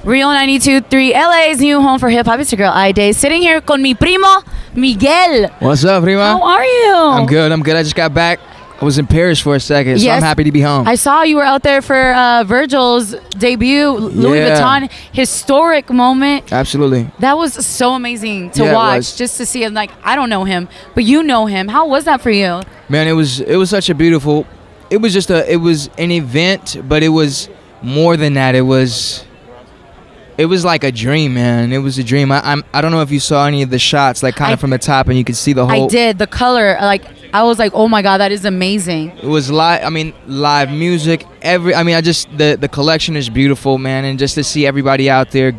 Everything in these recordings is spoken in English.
Rio 92.3, LA's new home for hip hop. It's your girl, I-Day, sitting here con mi primo, Miguel. What's up, prima? How are you? I'm good. I just got back. I was in Paris for a second, so I'm happy to be home. I saw you were out there for Virgil's debut, Louis Vuitton, historic moment. Absolutely. That was so amazing to watch, just to see him. Like, I don't know him, but you know him. How was that for you? Man, it was such a beautiful. It was an event, but it was more than that. It was like a dream, man. It was a dream. I don't know if you saw any of the shots, like kind of from the top, and you could see the whole. I did. The color, like, I was like, oh my God, that is amazing. It was live. I mean, live music. The collection is beautiful, man, and just to see everybody out there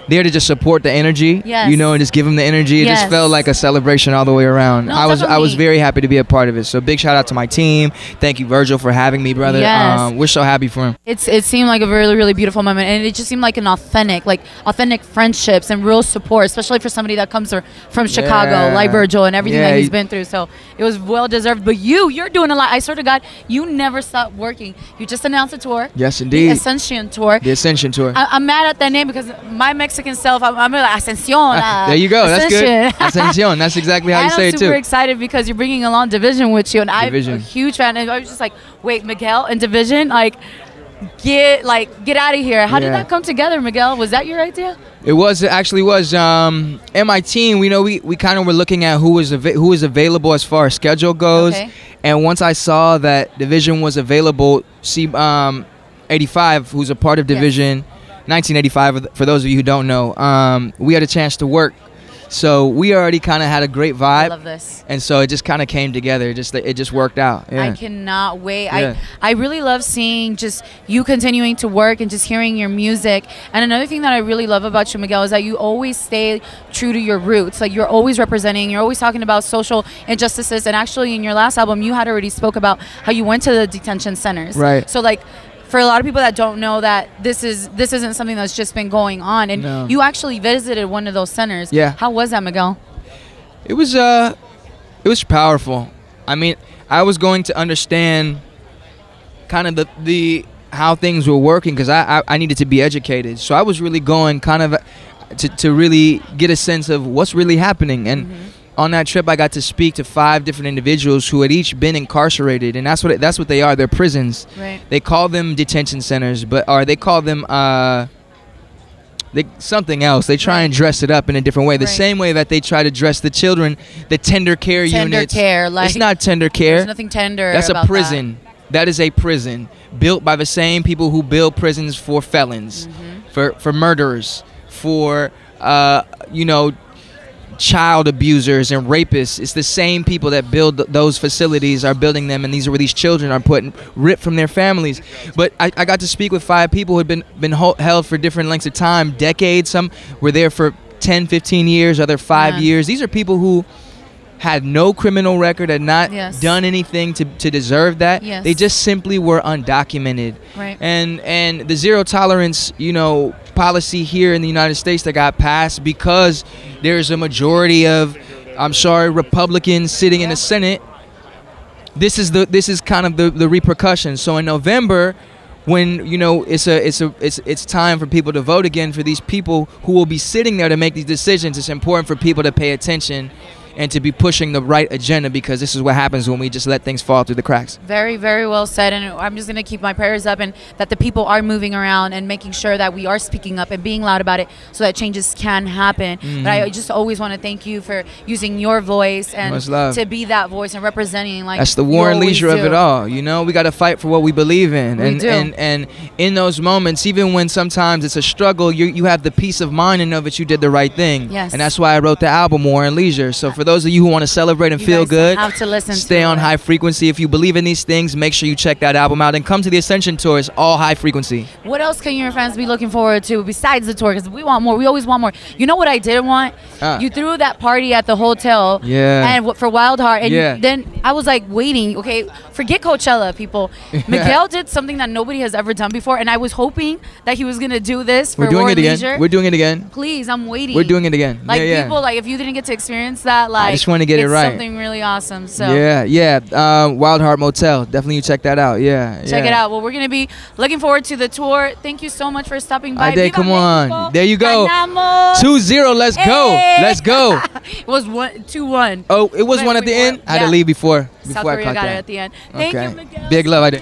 there to just support the energy, you know, and just give them the energy. It just felt like a celebration all the way around. No, I was very happy to be a part of it. So big shout out to my team. Thank you, Virgil, for having me, brother. Yes. We're so happy for him. It seemed like a really, really beautiful moment, and it just seemed like an authentic friendships and real support, especially for somebody that comes from Chicago, like Virgil, and everything that he's been through. So it was well deserved. But you're doing a lot. I swear to God, you never stop working. You just announced a tour. Yes, indeed. The Ascension Tour. The Ascension Tour. I'm mad at that name because my Mexican self, I'm like Ascension. There you go. Ascension. That's good. Ascension. That's exactly how you say it too. I'm super excited because you're bringing along Division with you, and I'm a huge fan. And I was just like, wait, Miguel and Division, get out of here. How did that come together, Miguel? Was that your idea? It actually was. And my team, we kind of were looking at who was available as far as schedule goes. Okay. And once I saw that Division was available, 85, who's a part of Division. 1985, for those of you who don't know, we had a chance to work, so we already kind of had a great vibe. I love this. And so it just kind of came together. It just worked out. Yeah. I cannot wait. Yeah. I really love seeing just you continuing to work and just hearing your music. And another thing that I really love about you, Miguel, is that you always stay true to your roots. Like, you're always representing, you're always talking about social injustices. And actually, in your last album, you had already spoke about how you went to the detention centers. Right. So, like, for a lot of people that don't know that this isn't something that's just been going on, and you actually visited one of those centers. Yeah. How was that, Miguel? It was powerful. I mean, I was going to understand kind of the how things were working, because I needed to be educated. So I was really going kind of to really get a sense of what's really happening. And on that trip, I got to speak to 5 different individuals who had each been incarcerated, and that's what they are. They're prisons. Right. They call them detention centers, or they call them something else. They try and dress it up in a different way, the same way that they try to dress the children, the tender care units. Tender care, like, it's not tender care. There's nothing tender. That's about a prison. That is a prison built by the same people who build prisons for felons, for murderers, for child abusers and rapists. It's the same people that build those facilities are building them, and these are where these children are ripped from their families. But I got to speak with 5 people who had been held for different lengths of time, decades. Some were there for 10, 15 years, other 5 years. These are people who had no criminal record, had not done anything to deserve that. They just simply were undocumented. Right. And the zero tolerance, policy here in the United States that got passed because there's a majority of, Republicans sitting in the Senate. This is kind of the repercussions. So in November, when it's time for people to vote again for these people who will be sitting there to make these decisions, it's important for people to pay attention and to be pushing the right agenda, because this is what happens when we just let things fall through the cracks. Very, very well said. And I'm just going to keep my prayers up, and that the people are moving around and making sure that we are speaking up and being loud about it so that changes can happen. But I just always want to thank you for using your voice and to be that voice and representing. Like, that's the war and leisure of it all. We got to fight for what we believe in. And in those moments, even when sometimes it's a struggle, you have the peace of mind and know that you did the right thing. Yes. And that's why I wrote the album War and Leisure. So for those of you who want to celebrate and feel good, have to listen stay on high frequency. If you believe in these things, make sure you check that album out and come to the Ascension Tour. It's all high frequency. What else can your fans be looking forward to besides the tour? Because we want more. We always want more. You know what I didn't want? You threw that party at the hotel and for Wild Heart. And then I was like waiting. Okay, forget Coachella, people. Miguel did something that nobody has ever done before, and I was hoping that he was going to do this for War and Leisure. We're doing it again. Please, I'm waiting. We're doing it again. Like, people, like, if you didn't get to experience that, like I just want to get it right. Something really awesome. So yeah. Wild Heart Motel. Definitely you check that out. Yeah. Check it out. Well, we're gonna be looking forward to the tour. Thank you so much for stopping by. Come on. There you go. Ganamos. 2-0. Let's go. Let's go. It was 2-1. Oh, it was one at the end. I had to leave before South I Korea caught got that. it at the end. Thank you, Miguel. Big love. I did.